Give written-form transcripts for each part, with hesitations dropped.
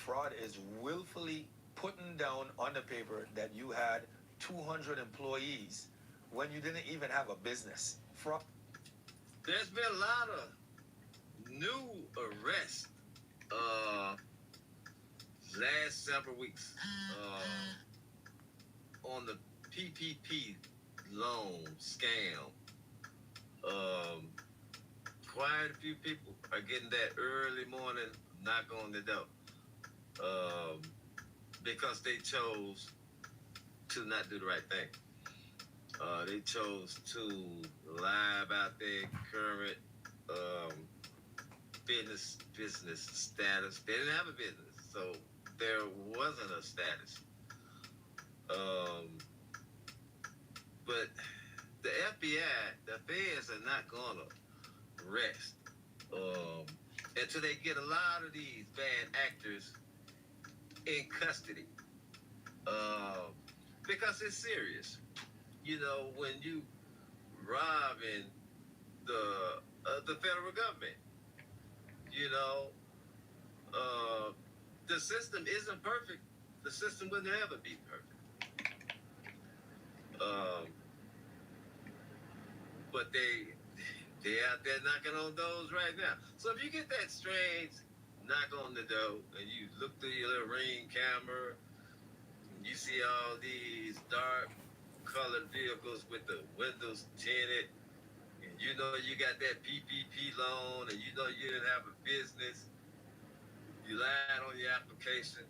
fraud is willfully putting down on the paper that you had 200 employees when you didn't even have a business. Fraud. There's been a lot of new arrests last several weeks on the PPP loan scam. Quite a few people are getting that early morning knock on the door because they chose to not do the right thing. They chose to lie about their current business status. They didn't have a business, so there wasn't a status. But the FBI, the feds are not gonna rest until they get a lot of these bad actors in custody. Because it's serious. You know, when you robbing the federal government, you know, the system isn't perfect. The system will never be perfect. But they out there knocking on doors right now. So if you get that strange knock on the door and you look through your little Ring camera, and you see all these dark colored vehicles with the windows tinted, and you know you got that PPP loan, and you know you didn't have a business, you lied on your application,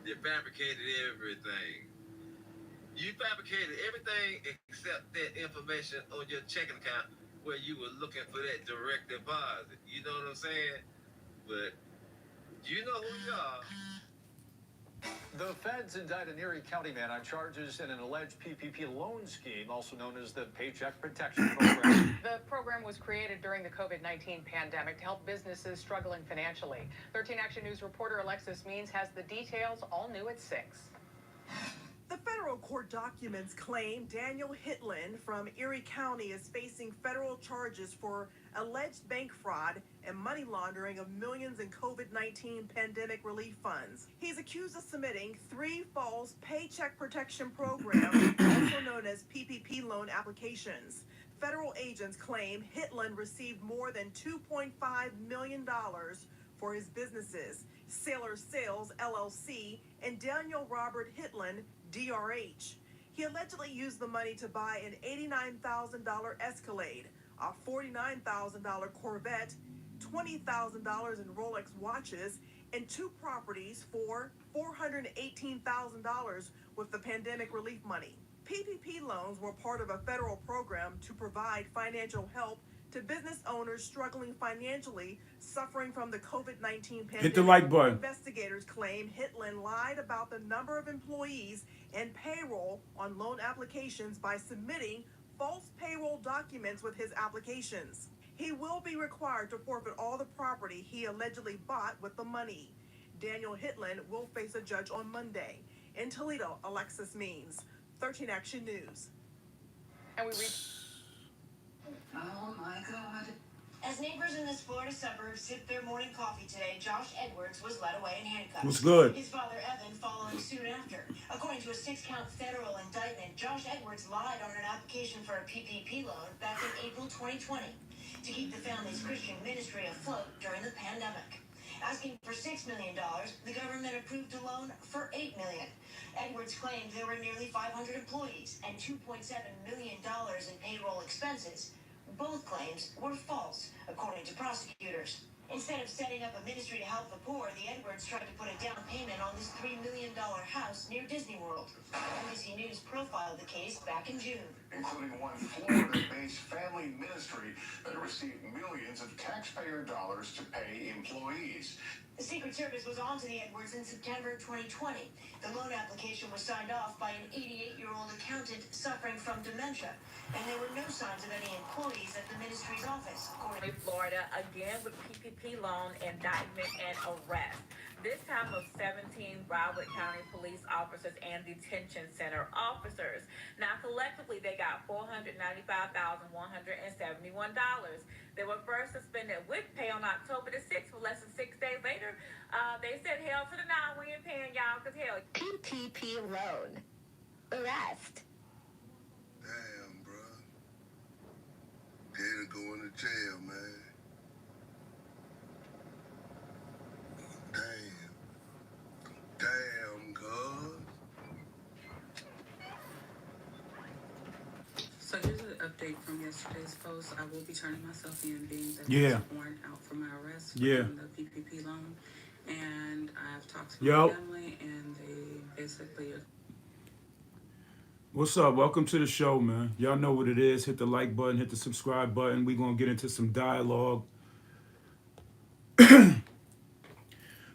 you fabricated everything. You fabricated everything except that information on your checking account where you were looking for that direct deposit. You know what I'm saying? But you know who you are. The feds indict an Erie County man on charges in an alleged PPP loan scheme, also known as the Paycheck Protection Program. The program was created during the COVID-19 pandemic to help businesses struggling financially. 13 Action News reporter Alexis Means has the details, all new at 6. The federal court documents claim Daniel Hitlin from Erie County is facing federal charges for alleged bank fraud and money laundering of millions in COVID-19 pandemic relief funds. He's accused of submitting 3 false Paycheck Protection Program, also known as PPP loan applications. Federal agents claim Hitlin received more than $2.5 million for his businesses, Sailor Sales LLC and Daniel Robert Hitlin DRH. He allegedly used the money to buy an $89,000 Escalade, a $49,000 Corvette, $20,000 in Rolex watches, and 2 properties for $418,000 with the pandemic relief money. PPP loans were part of a federal program to provide financial help to business owners struggling financially, suffering from the COVID-19 pandemic. Hit the like button. Investigators claim Hitlin lied about the number of employees and payroll on loan applications by submitting false payroll documents with his applications. He will be required to forfeit all the property he allegedly bought with the money. Daniel Hitlin will face a judge on Monday. In Toledo, Alexis Means, 13 Action News. And we reach. Oh my God. As neighbors in this Florida suburb sipped their morning coffee today, Josh Edwards was led away in handcuffs. What's good? His father, Evan, following soon after. According to a 6-count federal indictment, Josh Edwards lied on an application for a PPP loan back in April 2020 to keep the family's Christian ministry afloat during the pandemic. Asking for $6 million, the government approved a loan for $8 million. Edwards claimed there were nearly 500 employees and $2.7 million in payroll expenses. Both claims were false, according to prosecutors. Instead of setting up a ministry to help the poor, the Edwards tried to put a down payment on this $3 million house near Disney World. NBC News profiled the case back in June. Including one Florida-based family ministry that received millions of taxpayer dollars to pay employees. The Secret Service was on to the Edwards in September 2020. The loan application was signed off by an 88-year-old accountant suffering from dementia, and there were no signs of any employees at the ministry's office. According to Florida, again with PPP loan indictment and arrest. This time of 17 Broward County police officers and detention center officers. Now, collectively, they got $495,171. They were first suspended with pay on October the 6th, but less than 6 days later, after. They said hell to the nah, we ain't paying y'all because hell. PPP loan. Arrest. Damn, bro. Gator going to jail, man. Damn, God. So here's an update from yesterday's post. I will be turning myself in, being that Yeah. there's a warrant out for my arrest for Yeah. the PPP loan. And I've talked to Yo. my family, and they basically... What's up? Welcome to the show, man. Y'all know what it is. Hit the like button, hit the subscribe button. We're going to get into some dialogue.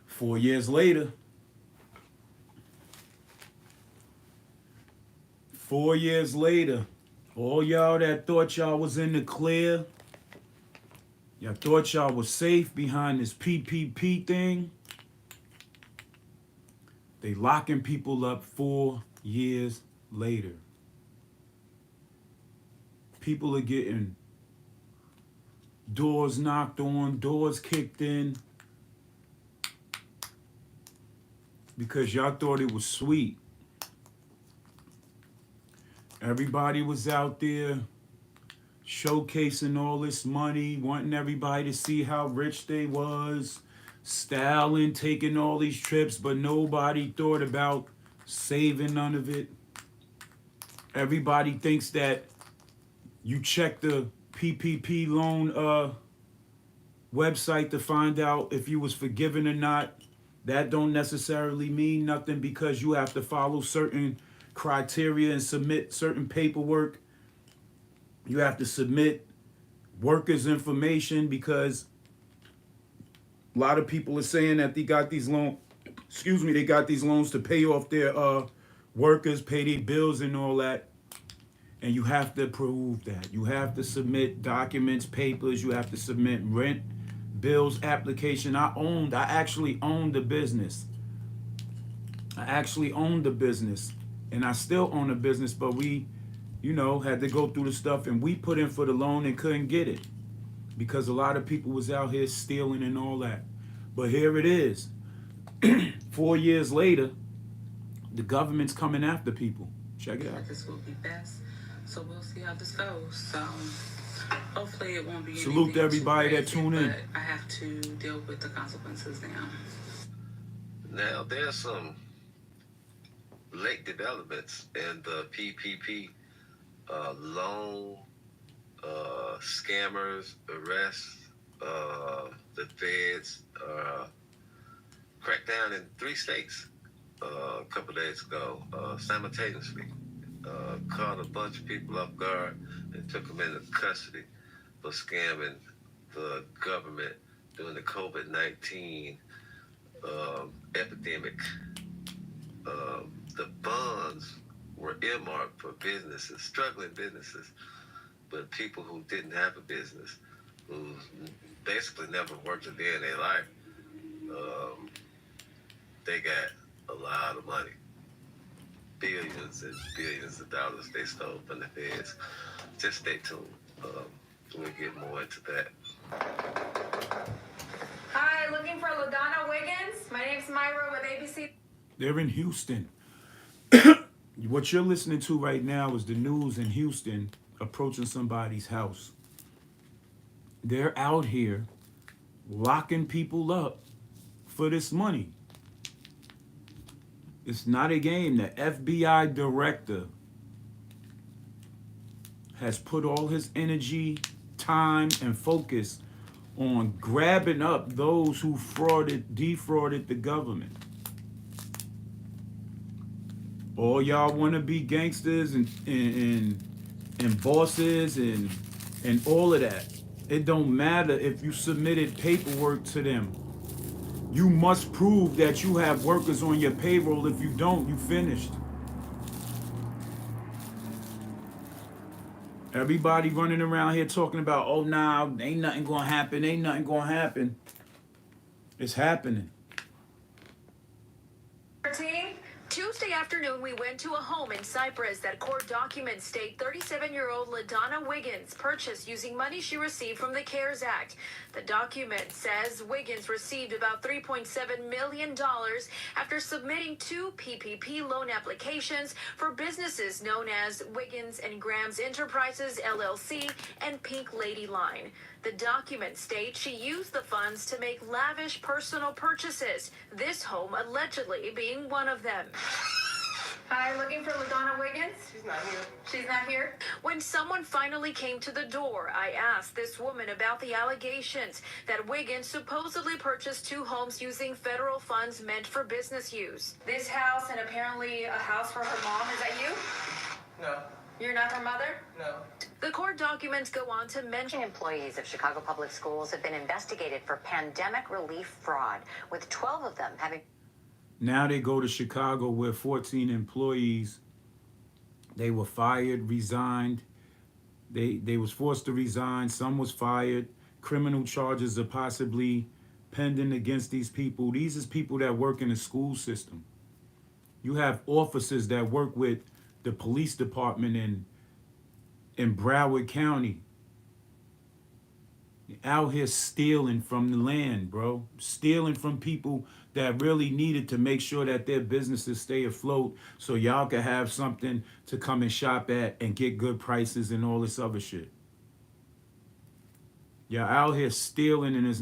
4 years later. 4 years later. All y'all that thought y'all was in the clear, y'all thought y'all was safe behind this PPP thing, they locking people up 4 years later. People are getting doors knocked on, doors kicked in, because y'all thought it was sweet. Everybody was out there showcasing all this money, wanting everybody to see how rich they was, styling, taking all these trips, but nobody thought about saving none of it. Everybody thinks that you check the PPP loan website to find out if you was forgiven or not. That don't necessarily mean nothing, because you have to follow certain criteria and submit certain paperwork. You have to submit workers' information, because a lot of people are saying that they got these loans, they got these loans to pay off their workers, pay their bills and all that. And you have to prove that. You have to submit documents, papers, you have to submit rent, bills, application. I actually owned the business. And I still own a business, but we, had to go through the stuff, and we put in for the loan and couldn't get it because a lot of people was out here stealing and all that. But here it is. 4 years later, the government's coming after people. Check it out. This will be best. So we'll see how this goes. So hopefully it won't be Salute to everybody that tuned in. But I have to deal with the consequences now. Now, there's some late developments in the PPP loan, scammers, arrests. The feds cracked down in 3 states a couple days ago simultaneously. Caught a bunch of people off guard and took them into custody for scamming the government during the COVID-19 epidemic. The funds were earmarked for businesses, struggling businesses, but people who didn't have a business, who basically never worked a day in their life, they got a lot of money. Billions and billions of dollars they stole from the feds. Just stay tuned. We'll get more into that. Hi, looking for LaDonna Wiggins. My name's Myra with ABC. They're in Houston. What you're listening to right now is the news in Houston approaching somebody's house. They're out here locking people up for this money. It's not a game. The FBI director has put all his energy, time, and focus on grabbing up those who defrauded the government. All y'all want to be gangsters and bosses and all of that. It don't matter if you submitted paperwork to them. You must prove that you have workers on your payroll. If you don't, you finished. Everybody running around here talking about, oh, nah, ain't nothing gonna happen, ain't nothing gonna happen. It's happening. Tuesday after afternoon, we went to a home in Cyprus that court documents state 37-year-old LaDonna Wiggins purchased using money she received from the CARES Act. The document says Wiggins received about $3.7 million after submitting 2 PPP loan applications for businesses known as Wiggins and Grams Enterprises, LLC, and Pink Lady Line. The document states she used the funds to make lavish personal purchases, this home allegedly being one of them. Hi, looking for LaDonna Wiggins? She's not here. She's not here? When someone finally came to the door, I asked this woman about the allegations that Wiggins supposedly purchased 2 homes using federal funds meant for business use. This house and apparently a house for her mom. Is that you? No. You're not her mother? No. The court documents go on to mention employees of Chicago Public Schools have been investigated for pandemic relief fraud, with 12 of them having... Now they go to Chicago where 14 employees, they were fired, resigned. They was forced to resign. Some was fired. Criminal charges are possibly pending against these people. These is people that work in the school system. You have officers that work with the police department in Broward County. Out here stealing from the land, bro. Stealing from people that really needed to make sure that their businesses stay afloat so y'all can have something to come and shop at and get good prices and all this other shit. Y'all out here stealing and it's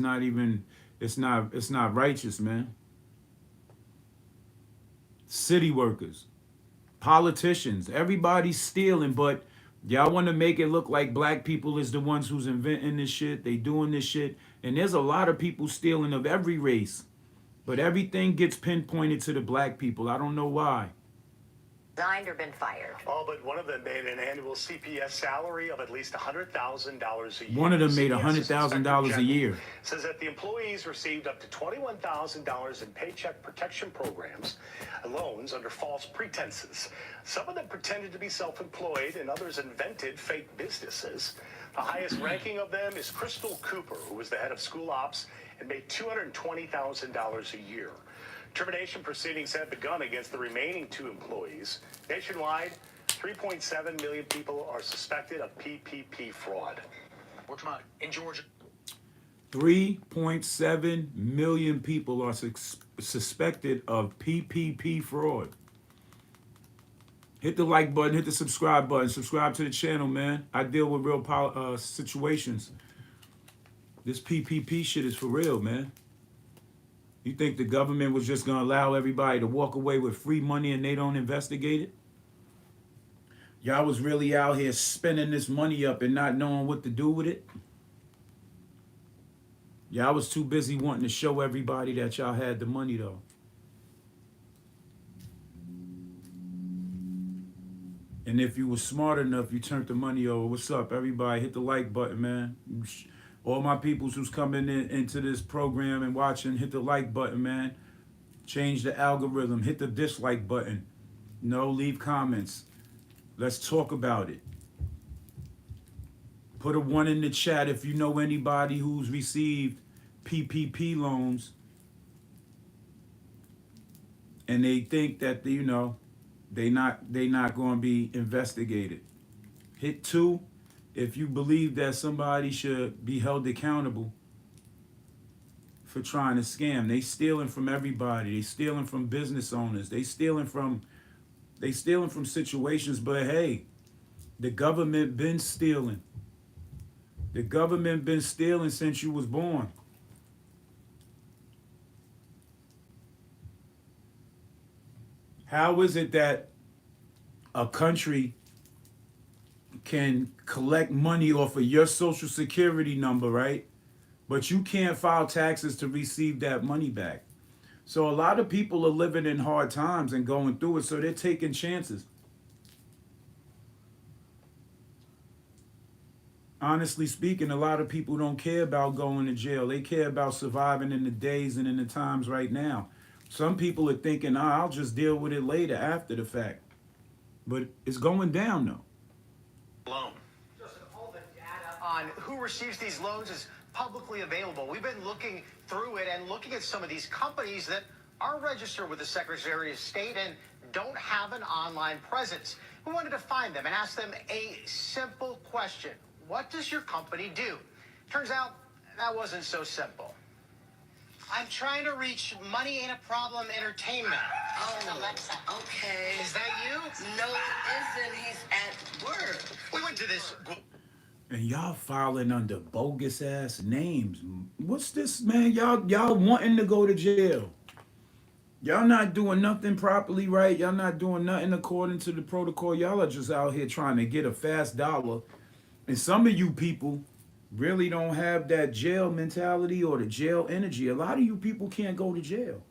not righteous, man. City workers, politicians, everybody's stealing, but y'all want to make it look like black people is the ones who's inventing this shit. They doing this shit. And there's a lot of people stealing of every race. But everything gets pinpointed to the black people. I don't know why. Resigned or been fired. All but one of them made an annual CPS salary of at least $100,000 a year. One of them made CPS $100,000 a year. Says that the employees received up to $21,000 in paycheck protection programs, loans under false pretenses. Some of them pretended to be self-employed and others invented fake businesses. The highest ranking of them is Crystal Cooper, who was the head of school ops and made $220,000 a year. Termination proceedings have begun against the remaining 2 employees. Nationwide, 3.7 million people are suspected of PPP fraud. What's mine? In Georgia. 3.7 million people are suspected of PPP fraud. Hit the like button, hit the subscribe button, subscribe to the channel, man. I deal with real situations. This PPP shit is for real, man. You think the government was just gonna allow everybody to walk away with free money and they don't investigate it? Y'all was really out here spending this money up and not knowing what to do with it? Y'all was too busy wanting to show everybody that y'all had the money, though. And if you were smart enough, you turned the money over. What's up, everybody? Hit the like button, man. All my peoples who's coming into this program and watching, hit the like button, man. Change the algorithm. Hit the dislike button. No, leave comments. Let's talk about it. Put a 1 in the chat if you know anybody who's received PPP loans and they think that, you know, they not going to be investigated. Hit 2 if you believe that somebody should be held accountable for trying to scam. They stealing from everybody. They stealing from business owners. They stealing from situations, but hey, the government been stealing. The government been stealing since you was born. How is it that a country can collect money off of your social security number, right? But you can't file taxes to receive that money back. So a lot of people are living in hard times and going through it, so they're taking chances. Honestly speaking, a lot of people don't care about going to jail. They care about surviving in the days and in the times right now. Some people are thinking, I'll just deal with it later after the fact. But it's going down, though. Loan. All the data on who receives these loans is publicly available. We've been looking through it and looking at some of these companies that are registered with the Secretary of State and don't have an online presence. We wanted to find them and ask them a simple question. What does your company do? Turns out that wasn't so simple. I'm trying to reach Money Ain't a Problem Entertainment. Oh, Alexa. Okay. Is that you? No, it isn't. He's at work. We went to this. And y'all filing under bogus ass names. What's this, man? Y'all wanting to go to jail. Y'all not doing nothing properly right. Y'all not doing nothing according to the protocol. Y'all are just out here trying to get a fast dollar. And some of you people really don't have that jail mentality or the jail energy. A lot of you people can't go to jail.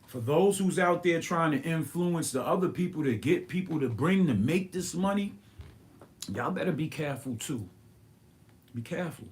For those who's out there trying to influence the other people to get people to make this money, y'all better be careful too. Be careful.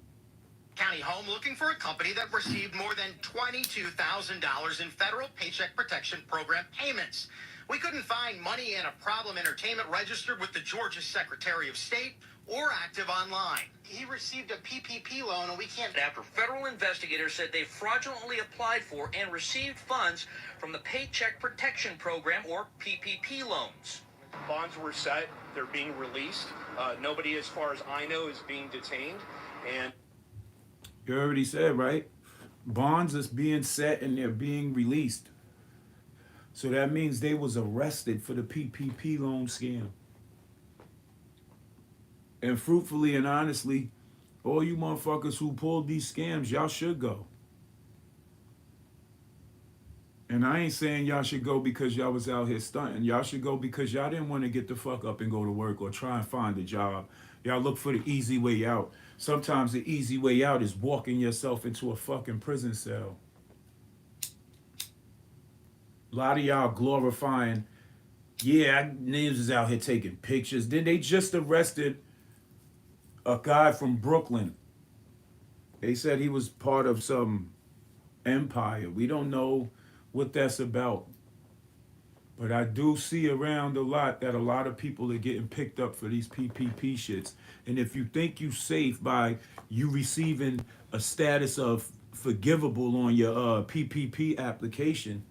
County home looking for a company that received more than $22,000 in federal Paycheck Protection Program payments. We couldn't find Money Ain't a Problem Entertainment registered with the Georgia Secretary of State or active online. He received a PPP loan and we can't... After federal investigators said they fraudulently applied for and received funds from the Paycheck Protection Program, or PPP loans. Bonds were set. They're being released. Nobody, as far as I know, is being detained. And you already said, right? Bonds is being set and they're being released. So that means they was arrested for the PPP loan scam. And fruitfully and honestly, all you motherfuckers who pulled these scams, y'all should go. And I ain't saying y'all should go because y'all was out here stunting. Y'all should go because y'all didn't want to get the fuck up and go to work or try and find a job. Y'all look for the easy way out. Sometimes the easy way out is walking yourself into a fucking prison cell. A lot of y'all glorifying, yeah, niggas is out here taking pictures. Then they just arrested a guy from Brooklyn. They said he was part of some empire. We don't know what that's about. But I do see around a lot that a lot of people are getting picked up for these PPP shits. And if you think you safe by you receiving a status of forgivable on your PPP application,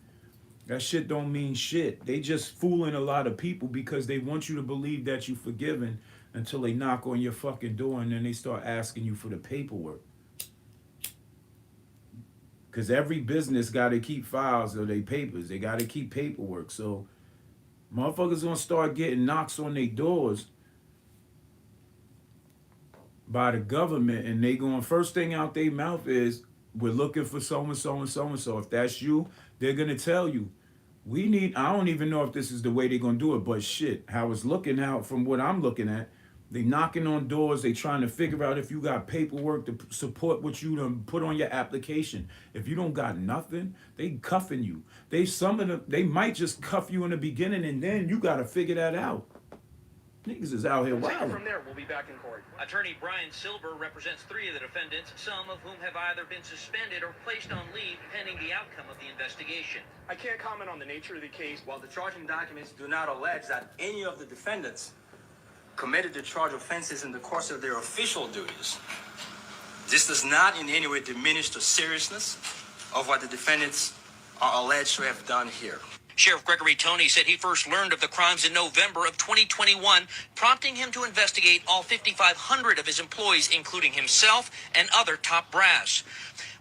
that shit don't mean shit. They just fooling a lot of people because they want you to believe that you're forgiven until they knock on your fucking door and then they start asking you for the paperwork. Because every business got to keep files of their papers. They got to keep paperwork. So motherfuckers going to start getting knocks on their doors by the government. And they going, first thing out their mouth is, we're looking for so-and-so and so-and-so. If that's you, they're going to tell you. We need, I don't even know if this is the way they're going to do it, but shit, how it's looking out from what I'm looking at, they knocking on doors. They trying to figure out if you got paperwork to support what you done put on your application. If you don't got nothing, they cuffing you. They might just cuff you in the beginning, and then you got to figure that out. Niggas is out here wild. from there, we'll be back in court. Attorney Brian Silver represents 3 of the defendants, some of whom have either been suspended or placed on leave pending the outcome of the investigation. I can't comment on the nature of the case. While the charging documents do not allege that any of the defendants committed the charged offenses in the course of their official duties, this does not in any way diminish the seriousness of what the defendants are alleged to have done here. Sheriff Gregory Tony said he first learned of the crimes in November of 2021, prompting him to investigate all 5,500 of his employees, including himself and other top brass.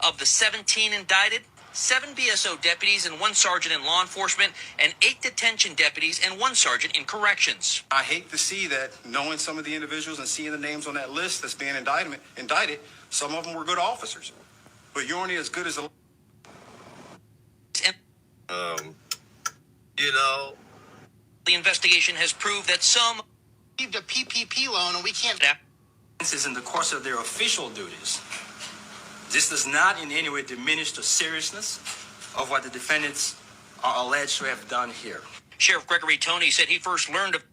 Of the 17 indicted, 7 BSO deputies and 1 sergeant in law enforcement, and 8 detention deputies and 1 sergeant in corrections. I hate to see that, knowing some of the individuals and seeing the names on that list that's being indicted, some of them were good officers. But you're only as good as the... The investigation has proved that some received a PPP loan and we can't... Offenses in the course of their official duties. This does not in any way diminish the seriousness of what the defendants are alleged to have done here. Sheriff Gregory Tony said he first learned of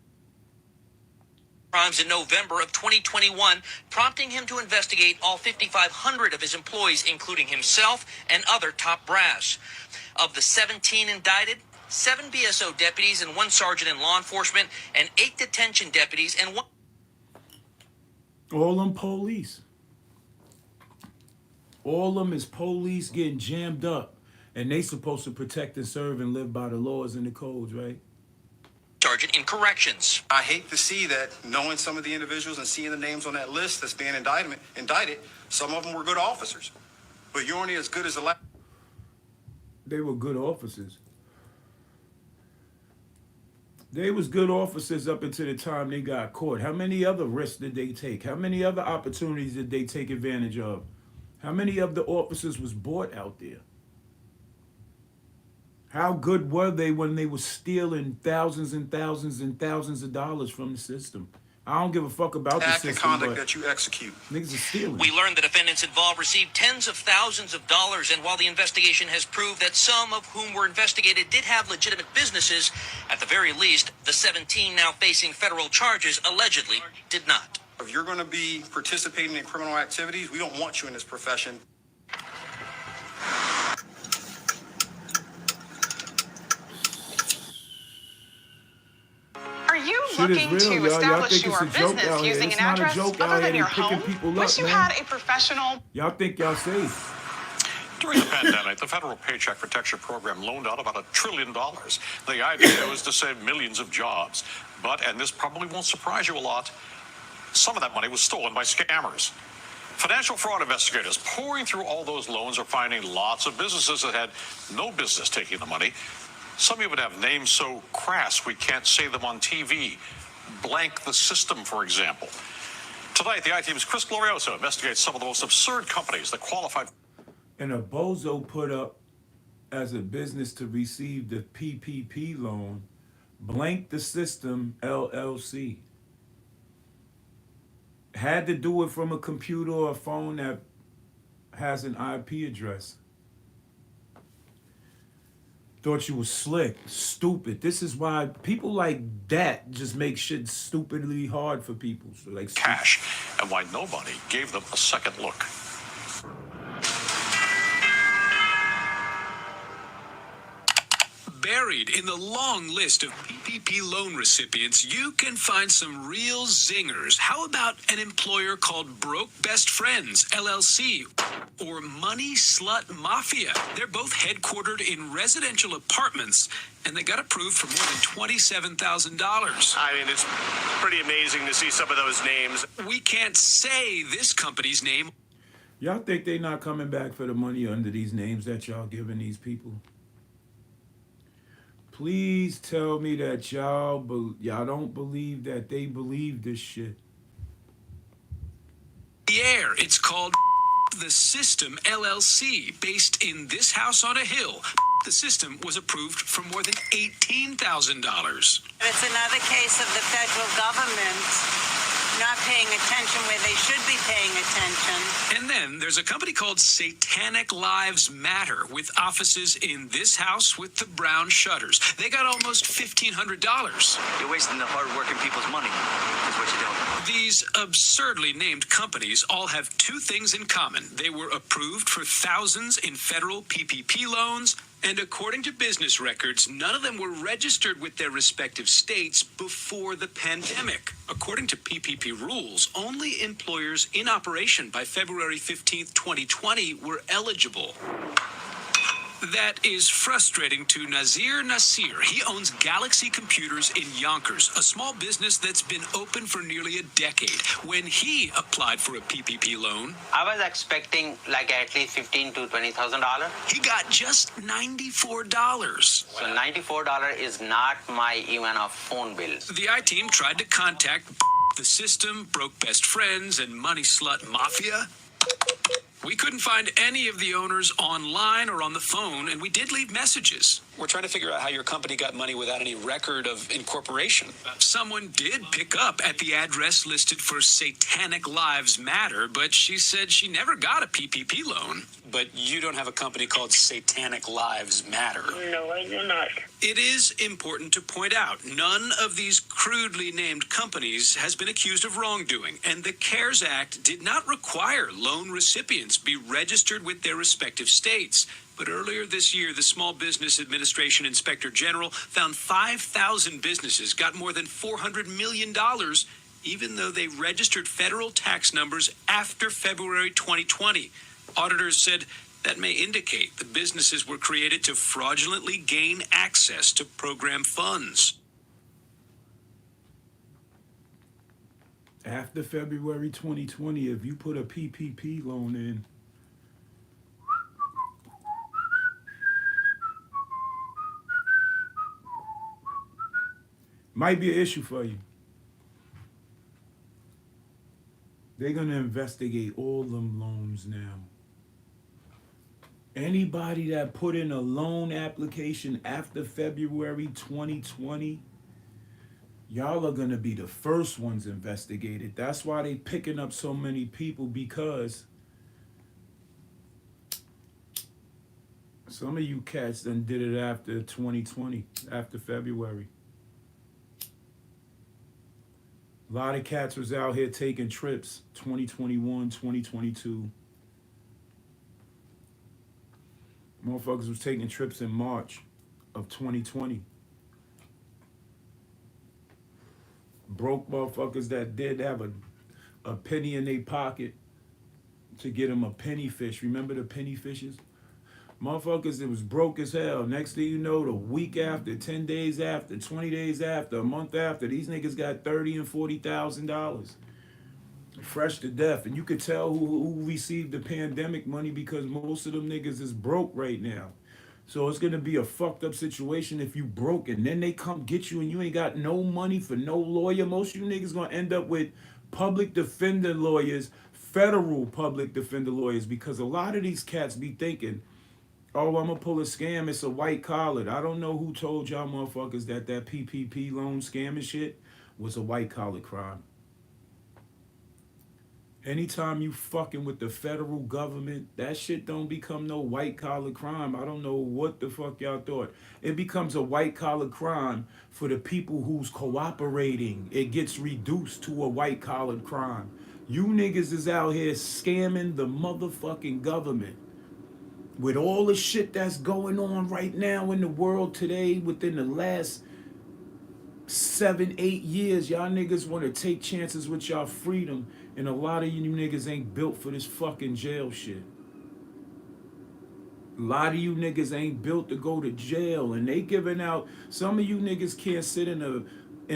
crimes in November of 2021, prompting him to investigate all 5,500 of his employees, including himself and other top brass. Of the 17 indicted, 7 BSO deputies and 1 sergeant in law enforcement, and 8 detention deputies and 1... All them police. All of them is police getting jammed up. And they supposed to protect and serve and live by the laws and the codes, right? Sergeant in corrections. I hate to see that, knowing some of the individuals and seeing the names on that list that's being indicted, some of them were good officers. But you're only as good as the last. They were good officers. They was good officers up until the time they got caught. How many other risks did they take? How many other opportunities did they take advantage of? How many of the officers was bought out there? How good were they when they were stealing thousands and thousands and thousands of dollars from the system? I don't give a fuck about the Act system, and conduct but that you execute. niggas are stealing. We learned the defendants involved received tens of thousands of dollars, and while the investigation has proved that some of whom were investigated did have legitimate businesses, at the very least, the 17 now facing federal charges allegedly did not. If you're going to be participating in criminal activities, we don't want you in this profession. Are you Shit is looking real, to y'all. Y'all establish think your it's a joke business out here. using It's an not a address joke out other here. than They your picking home? people Wish up, you man. had a professional. Y'all think y'all safe. During the pandemic, the Federal Paycheck Protection Program loaned out about $1 trillion. The idea was to save millions of jobs. But, and this probably won't surprise you a lot, some of that money was stolen by scammers. Financial fraud investigators pouring through all those loans are finding lots of businesses that had no business taking the money. Some even have names so crass we can't say them on TV. Blank the System, for example. Tonight, the I-Team's Chris Glorioso investigates some of the most absurd companies that qualified. And a bozo put up as a business to receive the PPP loan, Blank the System, LLC. Had to do it from a computer or a phone that has an IP address. Thought you was slick, stupid. This is why people like that just make shit stupidly hard for people. So like cash, and why nobody gave them a second look. Buried in the long list of PPP loan recipients, you can find some real zingers. How about an employer called Broke Best Friends, LLC, or Money Slut Mafia? They're both headquartered in residential apartments, and they got approved for more than $27,000. I mean, it's pretty amazing to see some of those names. We can't say this company's name. Y'all think they not coming back for the money under these names that y'all giving these people? Please tell me that y'all don't believe that they believe this shit. The air. It's called The System LLC, based in this house on a hill. The system was approved for more than $18,000. It's another case of the federal government not paying attention where they should be paying attention. And then there's a company called Satanic Lives Matter with offices in this house with the brown shutters. They got almost $1,500. You're wasting the hard-working people's money. That's what you're doing. These absurdly named companies all have two things in common. They were approved for thousands in federal PPP loans, and according to business records, none of them were registered with their respective states before the pandemic. According to PPP rules, only employers in operation by February 15th, 2020 were eligible. That is frustrating to Nazir Nasir. He owns Galaxy Computers in Yonkers, a small business that's been open for nearly a decade. When he applied for a PPP loan, I was expecting like at least $15,000 to $20,000. he got just $94. So $94 is not my even a phone bill. The I-Team tried to contact the system, Broke Best Friends, and Money Slut Mafia. We couldn't find any of the owners online or on the phone, and we did leave messages. We're trying to figure out how your company got money without any record of incorporation. Someone did pick up at the address listed for Satanic Lives Matter, but she said she never got a PPP loan. But you don't have a company called Satanic Lives Matter. No, I do not. It is important to point out, none of these crudely named companies has been accused of wrongdoing, and the CARES Act did not require loan recipients be registered with their respective states. But earlier this year, the Small Business Administration Inspector General found 5,000 businesses got more than $400 million, even though they registered federal tax numbers after February 2020. Auditors said That may indicate the businesses were created to fraudulently gain access to program funds. After February 2020, if you put a PPP loan in, might be an issue for you. They're going to investigate all them loans now. Anybody that put in a loan application after February 2020, y'all are going to be the first ones investigated. That's why they picking up so many people, because some of you cats done did it after 2020, after February. A lot of cats was out here taking trips 2021, 2022. Motherfuckers was taking trips in March of 2020. Broke motherfuckers that did have a penny in their pocket to get them a penny fish. Remember the penny fishes? Motherfuckers that was broke as hell. Next thing you know, the week after, 10 days after, 20 days after, a month after, these niggas got $30,000 and $40,000. Fresh to death. And you could tell who received the pandemic money, because most of them niggas is broke right now. So it's going to be a fucked up situation if you broke and then they come get you and you ain't got no money for no lawyer. Most of you niggas going to end up with public defender lawyers, federal public defender lawyers, because a lot of these cats be thinking, oh, I'm going to pull a scam, it's a white collar. I don't know who told y'all motherfuckers that PPP loan scam and shit was a white collar crime. Anytime you fucking with the federal government, that shit don't become no white collar crime. I don't know what the fuck y'all thought. It becomes a white collar crime for the people who's cooperating. It gets reduced to a white collar crime. You niggas is out here scamming the motherfucking government. With all the shit that's going on right now in the world today, within the last 7-8 years, y'all niggas want to take chances with y'all freedom, and a lot of you niggas ain't built for this fucking jail shit. A lot of you niggas ain't built to go to jail, and they giving out, some of you niggas can't sit in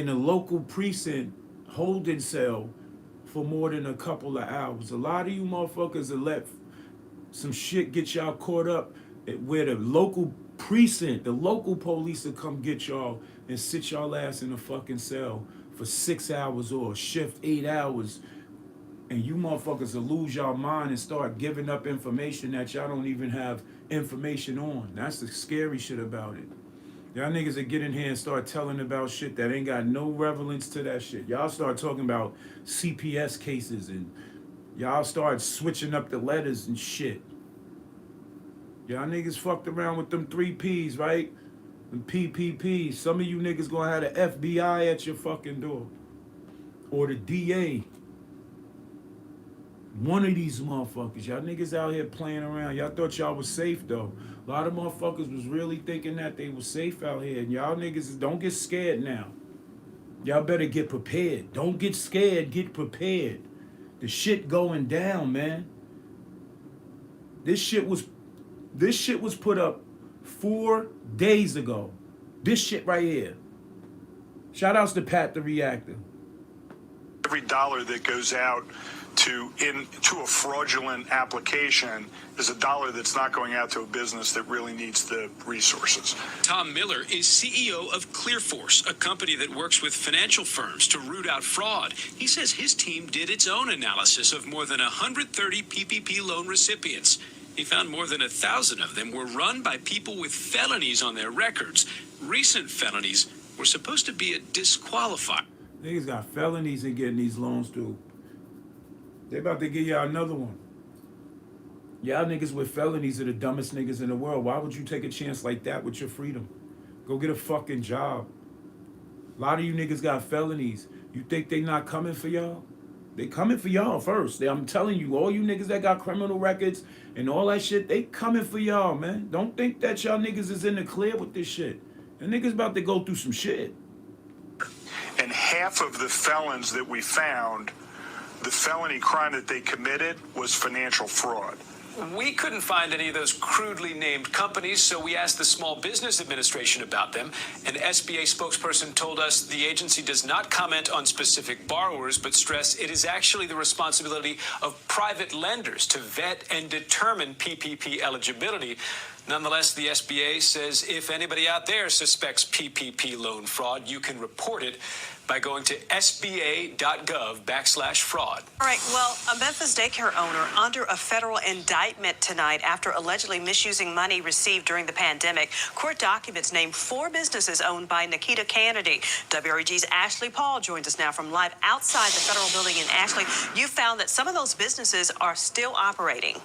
a local precinct holding cell for more than a couple of hours. A lot of you motherfuckers are let some shit get y'all caught up where the local precinct, the local police will come get y'all and sit y'all ass in a fucking cell for 6 hours or a shift 8 hours. And you motherfuckers will lose y'all mind and start giving up information that y'all don't even have information on. That's the scary shit about it. Y'all niggas that get in here and start telling about shit that ain't got no relevance to that shit. Y'all start talking about CPS cases and y'all start switching up the letters and shit. Y'all niggas fucked around with them 3 Ps, right? Them PPPs. Some of you niggas gonna have the FBI at your fucking door. Or the DA. One of these motherfuckers. Y'all niggas out here playing around. Y'all thought y'all was safe though. A lot of motherfuckers was really thinking that they was safe out here. And y'all niggas don't get scared now. Y'all better get prepared. Don't get scared, get prepared. The shit going down, man. This shit was put up 4 days ago. This shit right here. Shout outs to Pat the Reactor. Every dollar that goes out to a fraudulent application is a dollar that's not going out to a business that really needs the resources. Tom Miller is CEO of ClearForce, a company that works with financial firms to root out fraud. He says his team did its own analysis of more than 130 PPP loan recipients. He found more than 1,000 of them were run by people with felonies on their records. Recent felonies were supposed to be a disqualifier. Niggas got felonies and getting these loans through. They about to give y'all another one. Y'all niggas with felonies are the dumbest niggas in the world. Why would you take a chance like that with your freedom? Go get a fucking job. A lot of you niggas got felonies. You think they not coming for y'all? They coming for y'all first. I'm telling you, all you niggas that got criminal records and all that shit, they coming for y'all, man. Don't think that y'all niggas is in the clear with this shit. The niggas about to go through some shit. And half of the felons that we found, the felony crime that they committed was financial fraud. We couldn't find any of those crudely named companies, so we asked the Small Business Administration about them. An SBA spokesperson told us the agency does not comment on specific borrowers, but stress it is actually the responsibility of private lenders to vet and determine PPP eligibility. Nonetheless, the SBA says if anybody out there suspects PPP loan fraud, you can report it by going to sba.gov/fraud. All right, well, a Memphis daycare owner under a federal indictment tonight after allegedly misusing money received during the pandemic. Court documents name 4 businesses owned by Nikita Kennedy. WREG's Ashley Paul joins us now from live outside the federal building in Ashley. You found that some of those businesses are still operating.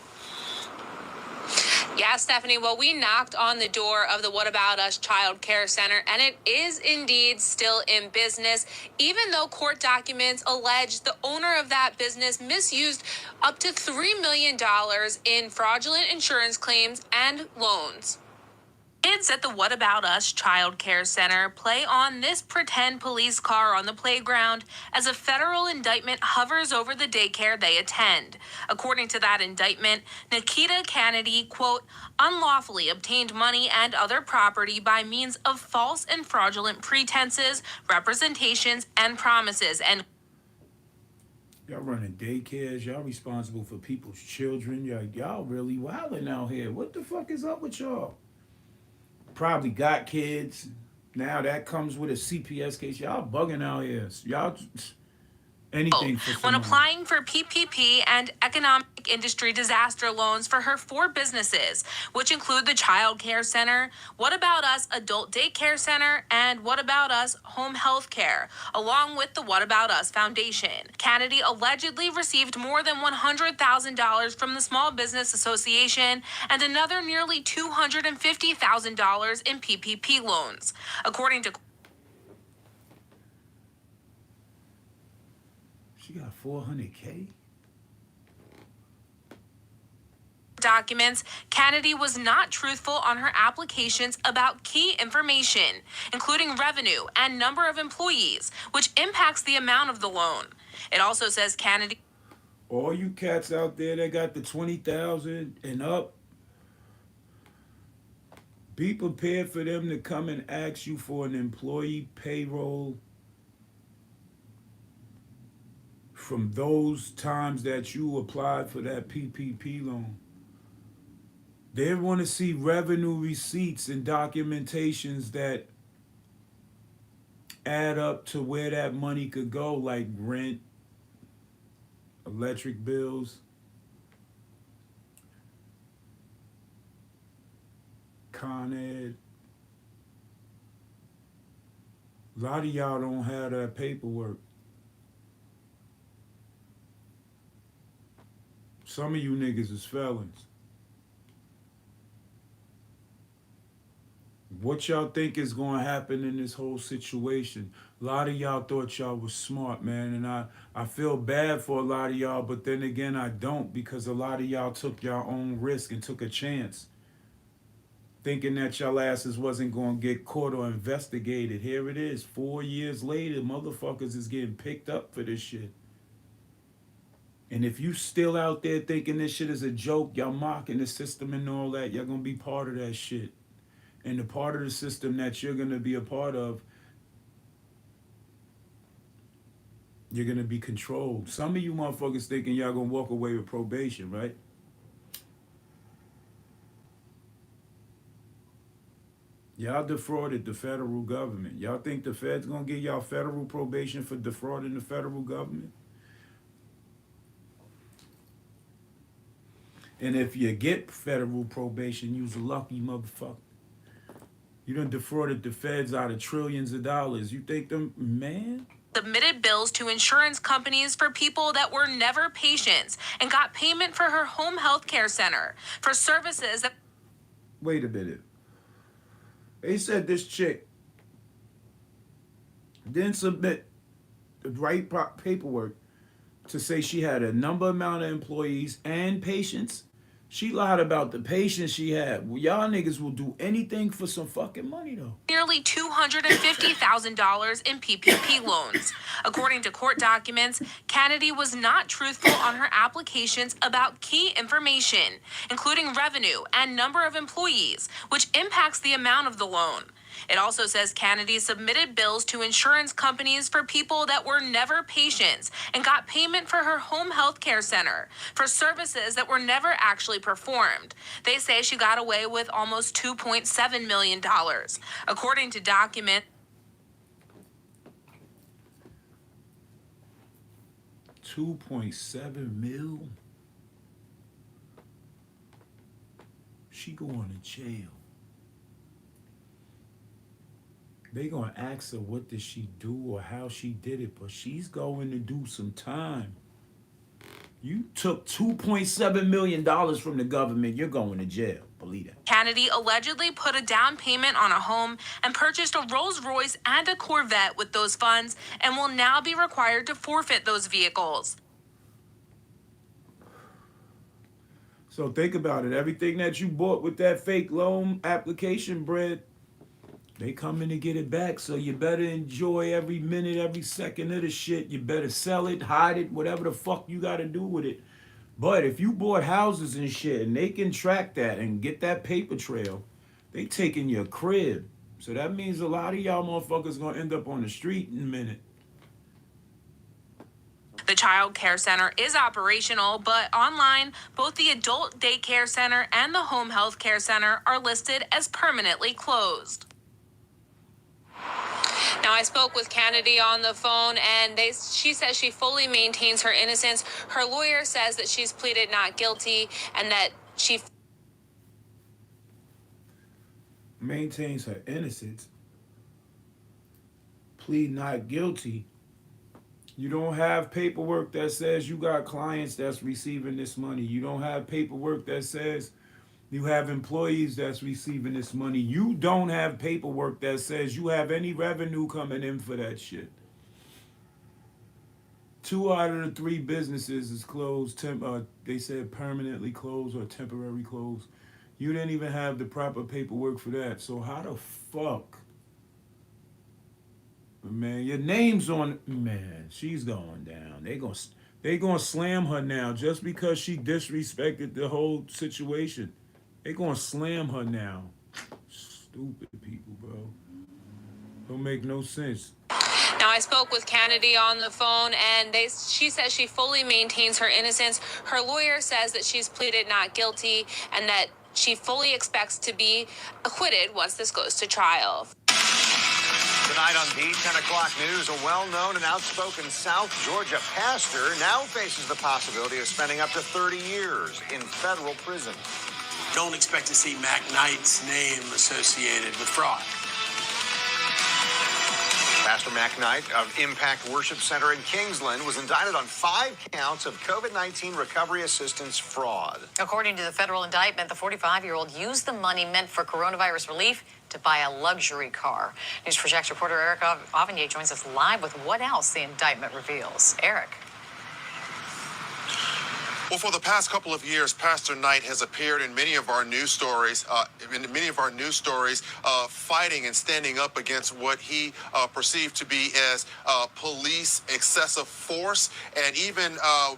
Yeah, Stephanie, well, we knocked on the door of the What About Us Child Care Center, and it is indeed still in business, even though court documents allege the owner of that business misused up to $3 million in fraudulent insurance claims and loans. Kids at the What About Us Child Care Center play on this pretend police car on the playground as a federal indictment hovers over the daycare they attend. According to that indictment, Nikita Kennedy, quote, unlawfully obtained money and other property by means of false and fraudulent pretenses, representations, and promises, and Y'all running daycares. Y'all responsible for people's children. Y'all really wilding out here. What the fuck is up with y'all? Probably got kids. Now that comes with a CPS case. Y'all bugging out here. Y'all anything for when someone. applying for PPP and economic industry disaster loans for her 4 businesses, which include the Child Care Center, What About Us Adult Daycare Center, and What About Us Home Health Care, along with the What About Us Foundation. Kennedy allegedly received more than $100,000 from the Small Business Association and another nearly $250,000 in PPP loans. According to She got $400K. documents, Kennedy was not truthful on her applications about key information, including revenue and number of employees, which impacts the amount of the loan. It also says Kennedy. All you cats out there that got the 20,000 and up, be prepared for them to come and ask you for an employee payroll from those times that you applied for that PPP loan. They want to see revenue receipts and documentations that add up to where that money could go, like rent, electric bills, Con Ed. A lot of y'all don't have that paperwork. Some of you niggas is felons. What y'all think is going to happen in this whole situation? A lot of y'all thought y'all was smart, man, and I feel bad for a lot of y'all, but then again, I don't, because a lot of y'all took your own risk and took a chance, thinking that y'all asses wasn't going to get caught or investigated. Here it is, 4 years later, motherfuckers is getting picked up for this shit. And if you still out there thinking this shit is a joke, y'all mocking the system and all that, y'all gonna be part of that shit. And the part of the system that you're gonna be a part of, you're gonna be controlled. Some of you motherfuckers thinking y'all gonna walk away with probation, right? Y'all defrauded the federal government. Y'all think the Fed's gonna give y'all federal probation for defrauding the federal government? And if you get federal probation, you's a lucky motherfucker. You done defrauded the feds out of trillions of dollars. You think them, man? Submitted bills to insurance companies for people that were never patients and got payment for her home health care center for services that. Wait a minute. They said this chick didn't submit the right paperwork to say she had a number amount of employees and patients She lied about the patients she had. Well, y'all niggas will do anything for some fucking money, though. Nearly $250,000 in PPP loans. According to court documents, Kennedy was not truthful on her applications about key information, including revenue and number of employees, which impacts the amount of the loan. It also says Kennedy submitted bills to insurance companies for people that were never patients and got payment for her home health care center for services that were never actually performed. They say she got away with almost $2.7 million. According to documents, $2.7 million. She going to jail. They gonna ask her what did she do or how she did it, but she's going to do some time. You took $2.7 million from the government, you're going to jail. Believe that. Kennedy allegedly put a down payment on a home and purchased a Rolls-Royce and a Corvette with those funds and will now be required to forfeit those vehicles. So think about it. Everything that you bought with that fake loan application bread, they coming to get it back, so you better enjoy every minute, every second of the shit. You better sell it, hide it, whatever the fuck you gotta do with it. But if you bought houses and shit, and they can track that and get that paper trail, they taking your crib. So that means a lot of y'all motherfuckers gonna end up on the street in a minute. The child care center is operational, but online, both the adult daycare center and the home health care center are listed as permanently closed. Now, I spoke with Kennedy on the phone, and she says she fully maintains her innocence. Her lawyer says that she's pleaded not guilty and that she maintains her innocence. Plead not guilty. You don't have paperwork that says you got clients that's receiving this money. You don't have paperwork that says you have employees that's receiving this money. You don't have paperwork that says you have any revenue coming in for that shit. 2 out of the 3 businesses is closed. They said permanently closed or temporary closed. You didn't even have the proper paperwork for that. So how the fuck? Man, your name's on. Man, she's going down. They gonna slam her now just because she disrespected the whole situation. They gonna slam her now. Stupid people, bro. Don't make no sense. Now, I spoke with Kennedy on the phone, and she says she fully maintains her innocence. Her lawyer says that she's pleaded not guilty and that she fully expects to be acquitted once this goes to trial. Tonight on the 10 o'clock news, a well-known and outspoken South Georgia pastor now faces the possibility of spending up to 30 years in federal prison. Don't expect to see Mac Knight's name associated with fraud. Pastor Mac Knight of Impact Worship Center in Kingsland was indicted on 5 counts of COVID-19 recovery assistance fraud. According to the federal indictment, the 45-year-old used the money meant for coronavirus relief to buy a luxury car. News4Jax reporter Eric Avanier joins us live with what else the indictment reveals. Eric. Well, for the past couple of years, Pastor Knight has appeared in many of our news stories, fighting and standing up against what he perceived to be as police excessive force, and even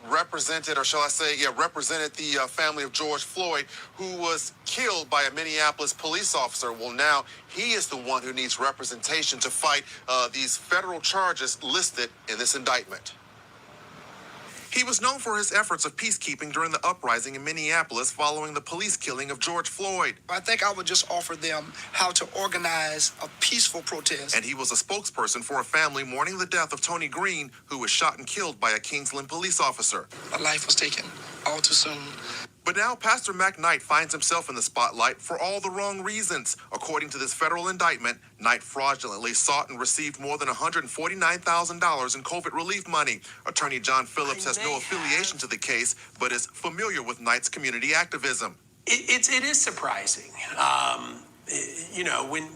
represented the family of George Floyd, who was killed by a Minneapolis police officer. Well, now he is the one who needs representation to fight these federal charges listed in this indictment. He was known for his efforts of peacekeeping during the uprising in Minneapolis following the police killing of George Floyd. I think I would just offer them how to organize a peaceful protest. And he was a spokesperson for a family mourning the death of Tony Green, who was shot and killed by a Kingsland police officer. A life was taken all too soon. But now Pastor Mac Knight finds himself in the spotlight for all the wrong reasons. According to this federal indictment, Knight fraudulently sought and received more than $149,000 in COVID relief money. Attorney John Phillips has no affiliation to the case, but is familiar with Knight's community activism. It is surprising.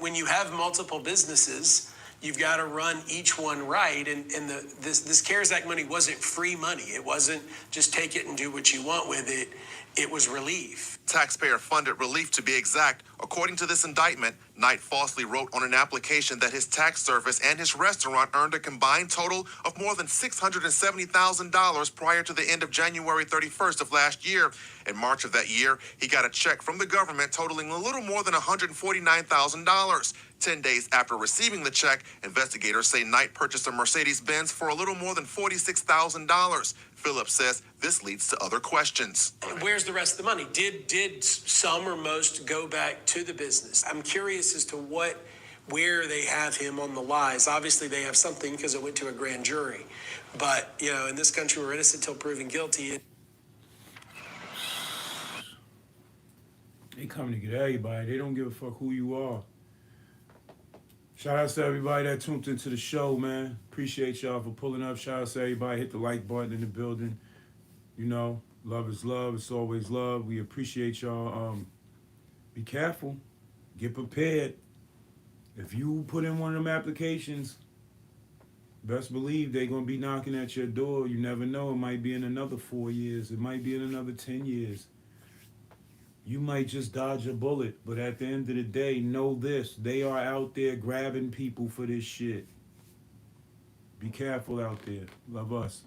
When you have multiple businesses, you've got to run each one right. And this CARES Act money wasn't free money. It wasn't just take it and do what you want with it. It was relief. Taxpayer-funded relief, to be exact. According to this indictment, Knight falsely wrote on an application that his tax service and his restaurant earned a combined total of more than $670,000 prior to the end of January 31st of last year. In March of that year, he got a check from the government totaling a little more than $149,000. 10 days after receiving the check, investigators say Knight purchased a Mercedes-Benz for a little more than $46,000. Phillips says this leads to other questions. Where's the rest of the money? Did some or most go back to the business? I'm curious as to where they have him on the lies. Obviously, they have something because it went to a grand jury. But, in this country, we're innocent till proven guilty. They coming to get everybody. They don't give a fuck who you are. Shout out to everybody that tuned into the show, man. Appreciate y'all for pulling up. Shout out to everybody. Hit the like button in the building. Love is love. It's always love. We appreciate y'all. Be careful. Get prepared. If you put in one of them applications, best believe they're going to be knocking at your door. You never know. It might be in another 4 years. It might be in another 10 years. You might just dodge a bullet, but at the end of the day, know this. They are out there grabbing people for this shit. Be careful out there. Love us.